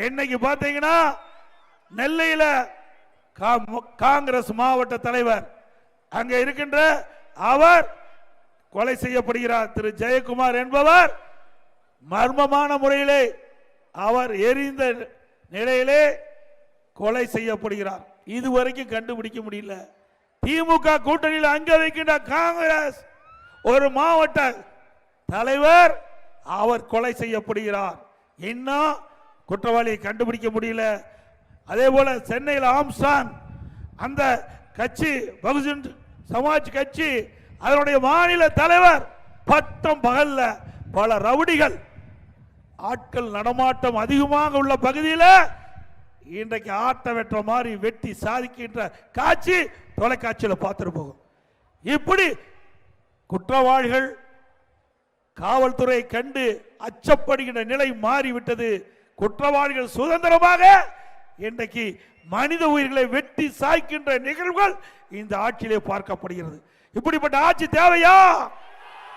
இன்னைக்கு பாத்தீங்கன்னா நெல்லையில காங்கிரஸ் மாவட்ட தலைவர் அங்க இருக்கின்ற அவர் கொலை செய்யப்படுகிறார். திரு ஜெயக்குமார் என்பவர் மர்மமான முறையிலே அவர் எரிந்த நிலையிலே கொலை செய்யப்படுகிறார். இதுவரைக்கும் கண்டுபிடிக்க முடியல. திமுக கூட்டணியில் அங்க வைக்கின்ற காங்கிரஸ் ஒரு மாவட்ட தலைவர் அவர் கொலை செய்யப்படுகிறார். இன்னும் குற்றவாளியை கண்டுபிடிக்க முடியல. அதே போல சென்னையில் ஆம்ஸ்டாங் அந்த கட்சி பகுஜன் சமாஜ் கட்சி அதனுடைய மாநில தலைவர் பட்டம் பகல்ல பல ரவுடிகள் ஆட்கள் நடமாட்டம் அதிகமாக உள்ள பகுதியில் இன்றைக்கு ஆட்ட வெற்ற மாதிரி வெட்டி சாதிக்கின்ற காட்சி தொலைக்காட்சியில் பார்த்துட்டு போகும். இப்படி குற்றவாளிகள் காவல்துறை கண்டு அச்சப்படுகின்ற நிலை மாறிவிட்டது. குற்றவாளிகள் சுதந்திரமாக இன்றைக்கு மனித உயிர்களை வெட்டி சாய்க்கின்ற நிகழ்வுகள் இந்த ஆட்சியிலே பார்க்கப்படுகிறது. இப்படிப்பட்ட ஆட்சி தேவையா?